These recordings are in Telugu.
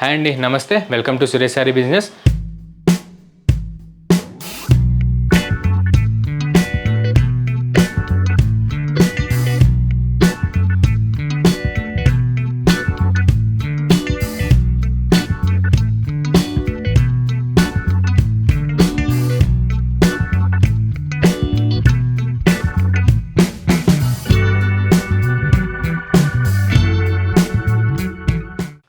హాయ్ అండి, నమస్తే. Welcome to Suresh sorry business.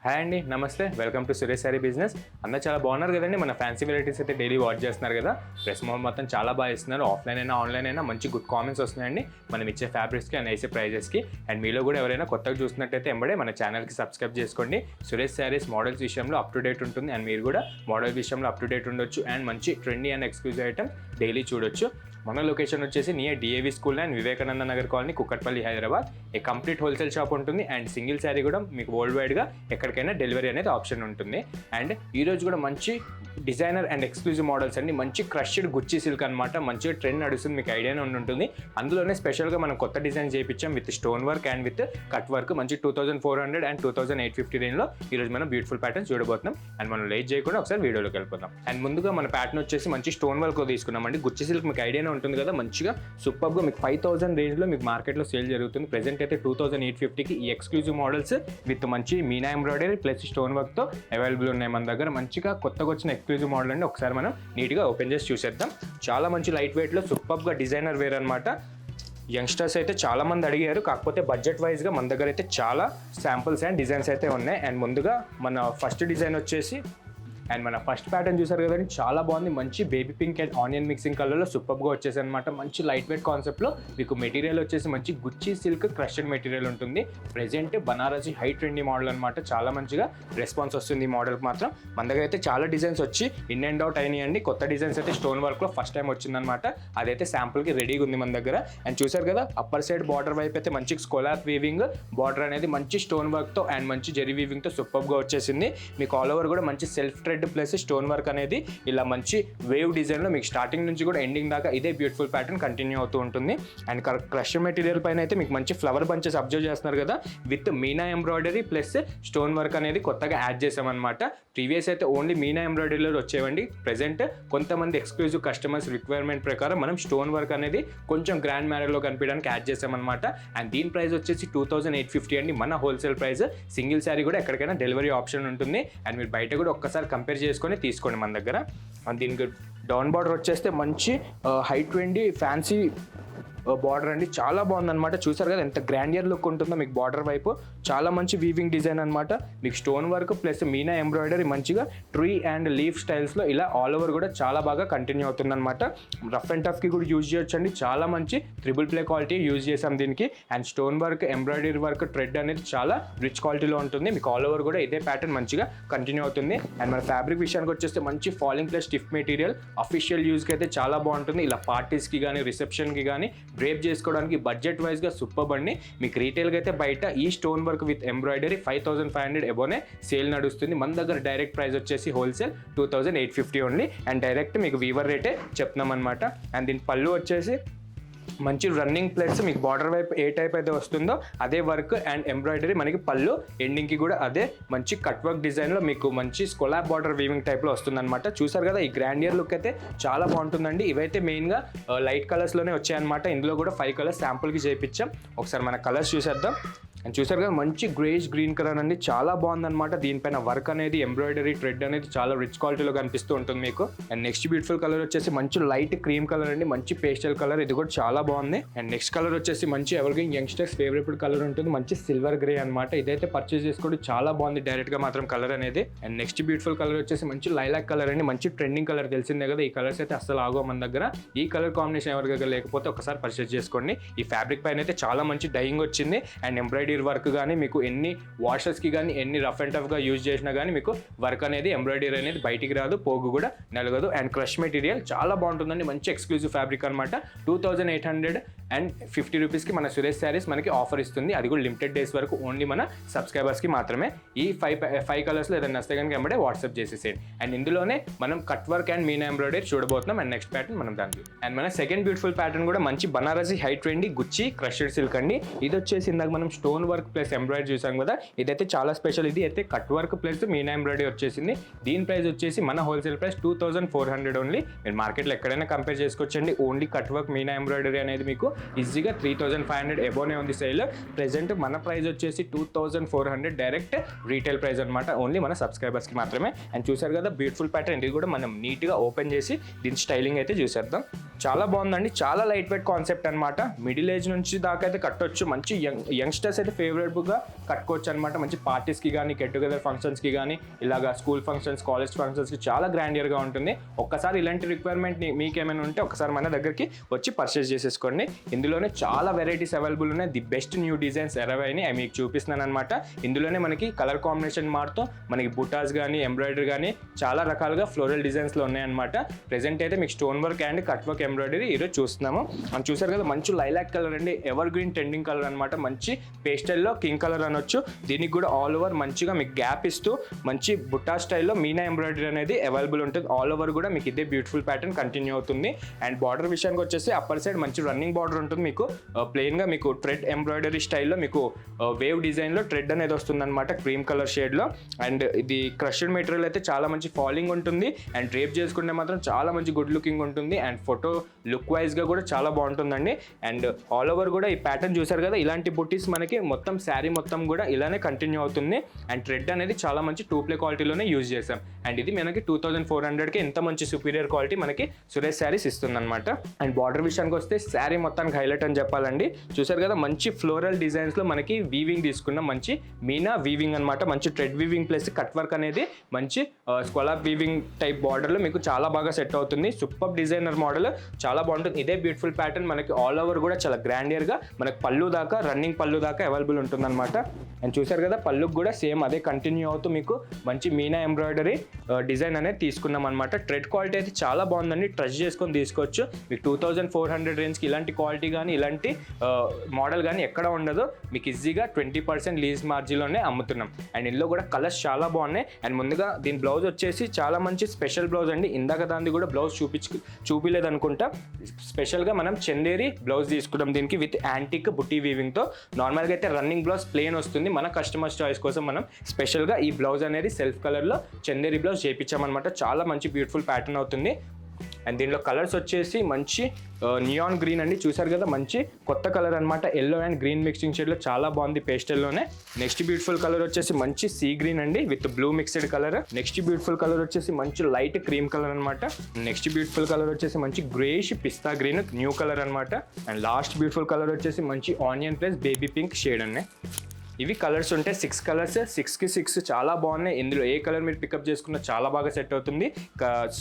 Hi అండి, నమస్తే. Welcome to Suresh sorry business. అందరూ చాలా బాగున్నారు కదండి. మన ఫ్యాన్సీ వెరైటీస్ అయితే డైలీ వాచ్ చేస్తున్నారు కదా. డ్రెస్ మొత్తం చాలా బాగా ఇస్తున్నారు. ఆఫ్లైన్ అయినా ఆన్లైన్ అయినా మంచి గుడ్ కామెంట్స్ వస్తున్నాయండి మనం ఇచ్చే ఫ్యాబ్రిక్స్కి అండ్ వేసే ప్రైజెస్కి. అండ్ మీలో కూడా ఎవరైనా కొత్తగా చూస్తున్నట్టయితే ఎంబడే మన ఛానల్కి సబ్స్క్రైబ్ చేసుకోండి. సురేష్ సారీస్ మోడల్స్ విషయంలో అప్ టు డేట్ ఉంటుంది. అండ్ మీరు కూడా మోడల్ విషయంలో అప్ టు డేట్ ఉండొచ్చు. అండ్ మంచి trendy and exclusive item daily చూడొచ్చు. మన లొకేషన్ వచ్చేసి near DAV school and Vivekananda Nagar colony, Kukatpally, Hyderabad. A complete wholesale shop ఉంటుంది. అండ్ సింగిల్ శారీ కూడా మీకు వరల్డ్ వైడ్గా ఎక్కడికైనా డెలివరీ అనేది ఆప్షన్ ఉంటుంది. అండ్ ఈరోజు కూడా మంచి డిజైనర్ అండ్ ఎక్స్క్లూజివ్ మోడల్స్ అండి. మంచి క్రష్డ్ గుచ్చి సిల్క్ అనమాట. మంచిగా ట్రెండ్ నడుస్తుంది, మీకు ఐడియానే ఉంటుంది. అందులోనే స్పెషల్గా మనం కొత్త డిజైన్ చేయించాం with stone work and with cut work. మంచి 2400 అండ్ 2850 రేంజ్లో ఈరోజు మనం బ్యూటిఫుల్ ప్యాటర్న్స్ చూడబోతున్నాం. అండ్ మనం లేట్ చేయకుండా ఒకసారి వీడియోలోకి వెళ్ళిపోతాం. అండ్ ముందుగా మన ప్యాటర్న్ వచ్చేసి మంచి స్టోన్ వర్క్ తీసుకున్నామండి. గుచ్చి సిల్క్ మీకు ఐడియానే ఉంటుంది కదా. మంచిగా సూపర్గా మీకు 5000 రేంజ్లో మీకు మార్కెట్లో సేల్ జరుగుతుంది. ప్రెజెంట్ అయితే 2850కి ఈ ఎక్స్క్లూజివ్ మోడల్స్ విత్ మంచి మీనా ఎంబ్రాయిడరీ ప్లస్ స్టోన్ వర్క్తో అవైలబుల్ ఉన్నాయి మన దగ్గర. మంచిగా కొత్తగా వచ్చిన ఎక్స్క్లూజివ్ మోడల్ అండి. ఒకసారి మనం నీట్గా ఓపెన్ చేసి చూసేద్దాం. చాలా మంచి లైట్ వెయిట్లో సూపర్గా డిజైనర్ వేర్ అనమాట. యంగ్స్టర్స్ అయితే చాలా మంది అడిగారు, కాకపోతే బడ్జెట్ వైజ్గా మన దగ్గర అయితే చాలా శాంపుల్స్ అండ్ డిజైన్స్ అయితే ఉన్నాయి. అండ్ ముందుగా మన ఫస్ట్ డిజైన్ వచ్చేసి అండ్ మన ఫస్ట్ ప్యాటర్న్ చూసారు కదండి, చాలా బాగుంది. మంచి baby pink and onion mixing కలర్లో సూపర్గా వచ్చేసి అనమాట. మంచి లైట్ వెయిట్ కాన్సెప్ట్లో మీకు మెటీరియల్ వచ్చేసి మంచి గుచ్చి సిల్క్ క్రష్డ్ మెటీరియల్ ఉంటుంది. Present Banarasi high trendy model అనమాట. చాలా మంచిగా రెస్పాన్స్ వస్తుంది ఈ మోడల్కి మాత్రం. మన దగ్గర అయితే చాలా డిజైన్స్ వచ్చి ఇన్ అండ్ అవుట్ అయినాయండి. కొత్త డిజైన్స్ అయితే స్టోన్ వర్క్లో ఫస్ట్ టైం వచ్చిందనమాట. అదైతే శాంపుల్కి రెడీగా ఉంది మన దగ్గర. అండ్ చూసారు కదా, అప్పర్ సైడ్ బార్డర్ వైపు అయితే మంచి స్కోలార్ వీవింగ్ బార్డర్ అనేది మంచి స్టోన్ వర్క్తో అండ్ మంచి జెరీ వీవింగ్తో సూపర్గా వచ్చేసింది. మీకు ఆల్ ఓవర్ కూడా మంచి self thread plus stone work అనేది ఇలా మంచి వేవ్ డిజైన్లో మీకు స్టార్టింగ్ నుంచి కూడా ఎండింగ్ దాకా ఇదే బ్యూటిఫుల్ ప్యాటర్న్ కంటిన్యూ అవుతూ ఉంటుంది. అండ్ క్రష్ మెటీరియల్ పైన అయితే మీకు మంచి ఫ్లవర్ బంచెస్ అబ్జర్వ్ చేస్తున్నారు కదా, with Meena embroidery plus stone work అనేది కొత్తగా యాడ్ చేసామన్నమాట. ప్రీవియస్ అయితే ఓన్లీ మీనా ఎంబ్రాయిడరీలో వచ్చేవండి. ప్రెజెంట్ కొంతమంది ఎక్స్క్లూజివ్ కస్టమర్స్ రిక్వైర్మెంట్ ప్రకారం మనం స్టోన్ వర్క్ అనేది కొంచెం గ్రాండ్ మ్యారేజ్లో కనిపించడానికి యాడ్ చేసామన్నమాట. అండ్ దీని ప్రైస్ వచ్చేసి 2850 అండి మన హోల్సేల్ ప్రైస్. సింగిల్ శారీ కూడా ఎక్కడికైనా డెలివరీ ఆప్షన్ ఉంటుంది. అండ్ మీరు బయట కూడా ఒక్కసారి కంపేర్ చేసుకొని తీసుకోండి మన దగ్గర. అండ్ దీనికి డౌన్ బార్డర్ వచ్చేస్తే మంచి హై ట్రెండీ ఫ్యాన్సీ బార్డర్ అండి. చాలా బాగుందన్నమాట. చూసారు కదా ఎంత గ్రాండియర్ లుక్ ఉంటుందో మీకు బార్డర్ వైపు. చాలా మంచి వీవింగ్ డిజైన్ అనమాట. మీకు stone work plus Meena embroidery మంచిగా ట్రీ అండ్ లీఫ్ స్టైల్స్లో ఇలా ఆల్ ఓవర్ కూడా చాలా బాగా కంటిన్యూ అవుతుందన్నమాట. రఫ్ అండ్ టఫ్కి కూడా యూజ్ చేయొచ్చండి. చాలా మంచి ట్రిపుల్ ప్లే క్వాలిటీ యూజ్ చేసాం దీనికి. And stone work embroidery work thread అనేది చాలా రిచ్ క్వాలిటీలో ఉంటుంది. మీకు ఆల్ ఓవర్ కూడా ఇదే ప్యాటర్న్ మంచిగా కంటిన్యూ అవుతుంది. అండ్ మన ఫ్యాబ్రిక్ విషయానికి వచ్చేస్తే మంచి falling plus stiff material. Official యూజ్కి అయితే చాలా బాగుంటుంది. ఇలా పార్టీస్కి కానీ రిసెప్షన్కి కానీ డ్రేప్ చేసుకోవడానికి బడ్జెట్ వైజ్గా సూపర్ బండి. మీకు రీటైల్గా అయితే బయట ఈ స్టోన్ వర్క్ విత్ ఎంబ్రాయిడరీ 5500 ఎబోనే సేల్ నడుస్తుంది. మన దగ్గర డైరెక్ట్ ప్రైస్ వచ్చేసి హోల్సేల్ 2850 ఓన్లీ. అండ్ డైరెక్ట్ మీకు వీవర్ రేటే చెప్తున్నాం అనమాట. అండ్ దీని పళ్ళు వచ్చేసి మంచి రన్నింగ్ ప్లేట్స్ మీకు బార్డర్ వైపు ఏ టైప్ అయితే వస్తుందో అదే వర్క్ అండ్ ఎంబ్రాయిడరీ మనకి పళ్ళు ఎండింగ్కి కూడా అదే మంచి కట్ వర్క్ డిజైన్లో మీకు మంచి స్కొలాబ్ బార్డర్ వీవింగ్ టైప్లో వస్తుందన్నమాట. చూసారు కదా, ఈ గ్రాండియర్ లుక్ అయితే చాలా బాగుంటుందండి. ఇవైతే మెయిన్గా లైట్ కలర్స్లోనే వచ్చాయన్నమాట. ఇందులో కూడా 5 కలర్స్ శాంపుల్కి చేయించాం. ఒకసారి మన కలర్స్ చూసేద్దాం. అండ్ చూసారు కదా, మంచి గ్రేష్ గ్రీన్ కలర్ అండి. చాలా బాగుందన్నమాట. దీనిపైన వర్క్ అనేది ఎంబ్రాయిడరీ థ్రెడ్ అనేది చాలా రిచ్ క్వాలిటీలో కనిపిస్తూ ఉంటుంది మీకు. అండ్ నెక్స్ట్ బ్యూటిఫుల్ కలర్ వచ్చేసి మంచి లైట్ క్రీమ్ కలర్ అండి. మంచి పేస్టల్ కలర్, ఇది కూడా చాలా బాగుంది. అండ్ నెక్స్ట్ కలర్ వచ్చేసి మంచి ఎవర్గ్రీన్ యంగ్స్టర్స్ ఫేవరెట్ కలర్ ఉంటుంది. మంచి సిల్వర్ గ్రే అనమాట. ఇదైతే పర్చేస్ చేసుకోండి, చాలా బాగుంది డైరెక్ట్గా మాత్రం కలర్ అనేది. అండ్ నెక్స్ట్ బ్యూటిఫుల్ కలర్ వచ్చేసి మంచి లైలాక్ కలర్ అండి. మంచి ట్రెండింగ్ కలర్, తెలిసిందే కదా. ఈ కలర్స్ అయితే అసలు ఆగో మన దగ్గర. ఈ కలర్ కాంబినేషన్ ఎవరి దగ్గర లేకపోతే ఒకసారి పర్చేస్ చేసుకోండి. ఈ ఫ్యాబ్రిక్ పైన అయితే చాలా మంచి డైయింగ్ వచ్చింది. అండ్ ఎంబ్రాయిడరీ వర్క్ కానీ మీకు ఎన్ని వాషర్స్కి కానీ ఎన్ని రఫ్ అండ్ టఫ్గా యూజ్ చేసినా కానీ మీకు వర్క్ అనేది ఎంబ్రాయిడరీ అనేది బయటికి రాదు, పోగు కూడా నలగదు. అండ్ క్రష్ మెటీరియల్ చాలా బాగుంటుందండి. మంచి ఎక్స్క్లూజివ్ ఫ్యాబ్రిక్ అనమాట. 2850 రూపీస్కి మన సురేష్ శారీస్ మనకి ఆఫర్ ఇస్తుంది. అది కూడా లిమిటెడ్ డేస్ వరకు ఓన్లీ మన సబ్స్క్రైబర్స్కి మాత్రమే. ఈ 5 కలర్స్లో ఏదైనా నస్తే కనుక వెంబడే వాట్సాప్ చేసేసేయండి. అండ్ ఇందులోనే మనం cut work and Meena embroidery చూడబోతున్నాం. అండ్ నెక్స్ట్ ప్యాటర్న్ మనం దానికి. అండ్ మన సెకండ్ బ్యూటిఫుల్ ప్యాటర్న్ కూడా మంచి బనారసి హై ట్రెండీ గుచ్చి క్రష్డ్ సిల్క్ అండి. ఇది వచ్చేసి ఇందాక మనం stone stone work plus embroidery చూసాం కదా, ఇదైతే చాలా స్పెషల్. ఇది అయితే cut work plus Meena embroidery వచ్చేసింది. దీని ప్రైస్ వచ్చేసి మన హోల్సేల్ ప్రైస్ 2400 ఓన్లీ. మీరు మార్కెట్లో ఎక్కడైనా కంపేర్ చేసుకోవచ్చండి. Only cut work Meena embroidery అనేది మీకు ఈజీగా 3500 ఎబోనే ఉంది సేల్. ప్రెజెంట్ మన ప్రైస్ వచ్చేసి 2400 డైరెక్ట్ రీటైల్ ప్రైస్ అనమాట, ఓన్లీ మన సబ్స్క్రైబర్స్కి మాత్రమే. అండ్ చూసారు కదా బ్యూటిఫుల్ ప్యాటర్న్, ఇది కూడా మనం నీట్గా ఓపెన్ చేసి దీని స్టైలింగ్ అయితే చూసేద్దాం. చాలా బాగుందండి, చాలా లైట్ వెయిట్ కాన్సెప్ట్ అనమాట. మిడిల్ ఏజ్ నుంచి దాకా అయితే కట్టొచ్చు. మంచి యంగ్స్టర్స్ అయితే ఫేవరెట్గా కట్టుకోవచ్చు అనమాట. మంచి పార్టీస్కి కానీ, గెట్ టుగెదర్ ఫంక్షన్స్కి కానీ, ఇలాగా స్కూల్ ఫంక్షన్స్, కాలేజ్ ఫంక్షన్స్కి చాలా గ్రాండియర్గా ఉంటుంది. ఒక్కసారి ఇలాంటి రిక్వైర్మెంట్ మీకేమైనా ఉంటే ఒకసారి మన దగ్గరికి వచ్చి పర్చేస్ చేసేసుకోండి. ఇందులోనే చాలా వెరైటీస్ అవైలబుల్ ఉన్నాయి. ది బెస్ట్ న్యూ డిజైన్స్ ఎరవైని అవి మీకు చూపిస్తున్నాను అనమాట. ఇందులోనే మనకి కలర్ కాంబినేషన్ మారుతూ మనకి బుటాస్ కానీ, ఎంబ్రాయిడరీ కానీ చాలా రకాలుగా ఫ్లోరల్ డిజైన్స్లో ఉన్నాయన్నమాట. ప్రెజెంట్ అయితే మీకు stone work and cut work embroidery ఈరోజు చూస్తున్నాము. మనం చూసారు కదా మంచి లైలాక్ కలర్ అండి, ఎవర్ గ్రీన్ ట్రెండింగ్ కలర్ అనమాట. మంచి పేస్టల్లో కింగ్ కలర్ అనొచ్చు. దీనికి కూడా ఆల్ ఓవర్ మంచిగా మీకు గ్యాప్ ఇస్తూ మంచి బుట్టా స్టైల్లో మీనా ఎంబ్రాయిడరీ అనేది అవైలబుల్ ఉంటుంది. ఆల్ ఓవర్ కూడా మీకు ఇదే బ్యూటిఫుల్ ప్యాటర్న్ కంటిన్యూ అవుతుంది. అండ్ బార్డర్ విషయానికి వచ్చేసి అప్పర్ సైడ్ మంచి రన్నింగ్ బార్డర్ ఉంటుంది. మీకు ప్లెయిన్గా మీకు థ్రెడ్ ఎంబ్రాయిడరీ స్టైల్లో మీకు వేవ్ డిజైన్లో థ్రెడ్ అనేది వస్తుంది అనమాట, క్రీమ్ కలర్ షేడ్లో. అండ్ ఇది క్రష్డ్ మెటీరియల్ అయితే చాలా మంచి ఫాలింగ్ ఉంటుంది. అండ్ డ్రేప్ చేసుకుంటే మాత్రం చాలా మంచి గుడ్ లుకింగ్ ఉంటుంది. అండ్ ఫోటో లుక్ వైజ్గా కూడా చాలా బాగుంటుందండి. అండ్ ఆల్ ఓవర్ కూడా ఈ ప్యాటర్న్ చూసారు కదా, ఇలాంటి బుట్టీస్ మనకి మొత్తం శారీ మొత్తం కూడా ఇలానే కంటిన్యూ అవుతుంది. అండ్ థ్రెడ్ అనేది చాలా మంచి 2 క్వాలిటీలోనే యూజ్ చేసాం. అండ్ ఇది మనకి 2400కి ఎంత మంచి సుపీరియర్ క్వాలిటీ మనకి సురేష్ శారీస్ ఇస్తుంది అనమాట. అండ్ బార్డర్ విషయానికి వస్తే శారీ మొత్తానికి హైలైట్ అని చెప్పాలండి. చూసారు కదా మంచి ఫ్లోరల్ డిజైన్స్లో మనకి వీవింగ్ తీసుకున్నాం. మంచి మీనా వీవింగ్ అనమాట. మంచి thread weaving plus cut work అనేది మంచి స్క్వలాప్ వీవింగ్ టైప్ బార్డర్లో మీకు చాలా బాగా సెట్ అవుతుంది. సూపర్ డిజైనర్ మోడల్, చాలా బాగుంటుంది. ఇదే బ్యూటిఫుల్ ప్యాటర్న్ మనకి ఆల్ ఓవర్ కూడా చాలా గ్రాండియర్గా మనకి పళ్ళు దాకా, రన్నింగ్ పళ్ళు దాకా అవైలబుల్ ఉంటుంది అనమాట. అండ్ చూసారు కదా పళ్ళుకి కూడా సేమ్ అదే కంటిన్యూ అవుతూ మీకు మంచి మీనా ఎంబ్రాయిడరీ డిజైన్ అనేది తీసుకున్నాం అనమాట. థ్రెడ్ క్వాలిటీ అయితే చాలా బాగుందండి, ట్రస్ట్ చేసుకొని తీసుకోవచ్చు. మీకు 2400 రేంజ్కి ఇలాంటి క్వాలిటీ కానీ, ఇలాంటి మోడల్ కానీ ఎక్కడ ఉండదు. మీకు ఈజీగా 20% లీజ్ మార్జిన్లోనే అమ్ముతున్నాం. అండ్ ఇందులో కూడా కలర్స్ చాలా బాగున్నాయి. అండ్ ముందుగా దీని బ్లౌజ్ వచ్చేసి చాలా మంచి స్పెషల్ బ్లౌజ్ అండి. ఇందాక దాన్ని కూడా బ్లౌజ్ చూపిలేదు అనుకుంటా. స్పెషల్గా మనం చందేరి బ్లౌజ్ తీసుకున్నాం దీనికి విత్ యాంటిక్ బుటీ వీవింగ్తో. నార్మల్గా అయితే రన్నింగ్ బ్లౌజ్ ప్లెయిన్ వస్తుంది. మన కస్టమర్స్ చాయిస్ కోసం మనం స్పెషల్గా ఈ బ్లౌజ్ అనేది సెల్ఫ్ కలర్లో చందేరి బ్లౌజ్ చేయించామన్నమాట. చాలా మంచి బ్యూటిఫుల్ ప్యాటర్న్ అవుతుంది. అండ్ దీనిలో కలర్స్ వచ్చేసి మంచి నియాన్ గ్రీన్ అండి. చూసారు కదా మంచి కొత్త కలర్ అనమాట. ఎల్లో అండ్ గ్రీన్ మిక్సింగ్ షేడ్లో చాలా బాగుంది పేస్టల్లోనే. నెక్స్ట్ బ్యూటిఫుల్ కలర్ వచ్చేసి మంచి సీ గ్రీన్ అండి with blue mixed colour. Next beautiful colour వచ్చేసి మంచి లైట్ క్రీమ్ కలర్ అనమాట. నెక్స్ట్ బ్యూటిఫుల్ కలర్ వచ్చేసి మంచి గ్రేష్ పిస్తా గ్రీన్ న్యూ కలర్ అనమాట. అండ్ లాస్ట్ బ్యూటిఫుల్ కలర్ వచ్చేసి మంచి onion plus baby pink shade అండి. ఇవి కలర్స్ ఉంటాయి 6 కలర్స్, 6కి 6 చాలా బాగున్నాయి. ఇందులో ఏ కలర్ మీరు పికప్ చేసుకున్నా చాలా బాగా సెట్ అవుతుంది.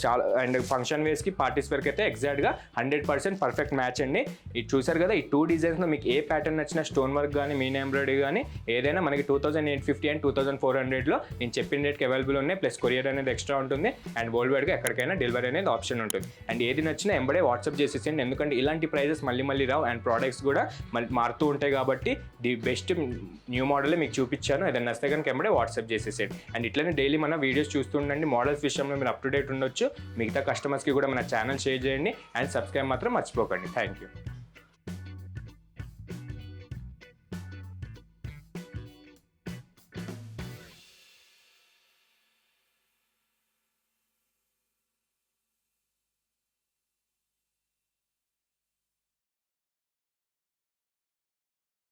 చాలా అండ్ ఫంక్షన్ వేస్కి, పార్టీస్ వేర్కి అయితే ఎగ్జాక్ట్గా 100% పర్ఫెక్ట్ మ్యాచ్ అండి. ఇది చూసారు కదా ఈ 2 డిజైన్స్లో మీకు ఏ ప్యాటర్న్ నచ్చినా స్టోన్ వర్క్ కానీ, మీనా ఎంబ్రాయిడరీ కానీ ఏదైనా మనకి 2850 అండ్ 2400లో నేను చెప్పిన రేట్కి అవైలబుల్ ఉన్నాయి. ప్లస్ కొరియర్ అనేది ఎక్స్ట్రా ఉంటుంది. అండ్ వరల్డ్ వైడ్గా ఎక్కడికైనా డెలివరీ అనేది ఆప్షన్ ఉంటుంది. అండ్ ఏది నచ్చినా ఎంబడే వాట్సాప్ చేసేసేయండి. ఎందుకంటే ఇలాంటి ప్రైజెస్ మళ్ళీ రావు. అండ్ ప్రోడక్ట్స్ కూడా మారుతూ ఉంటాయి కాబట్టి ది బెస్ట్ న్యూ మోడలే మీకు చూపించాను. ఏదైనా నచ్చితే కనుక ఎంబడే వాట్సాప్ చేసేసేయండి. అండ్ ఇట్లనే డైలీ మన వీడియోస్ చూస్తుండండి. మోడల్స్ విషయంలో మీరు అప్ టు డేట్ ఉండొచ్చు. మిగతా కస్టమర్స్కి కూడా మన ఛానల్ షేర్ చేయండి. అండ్ సబ్స్క్రైబ్ మాత్రం మర్చిపోకండి. Thank you.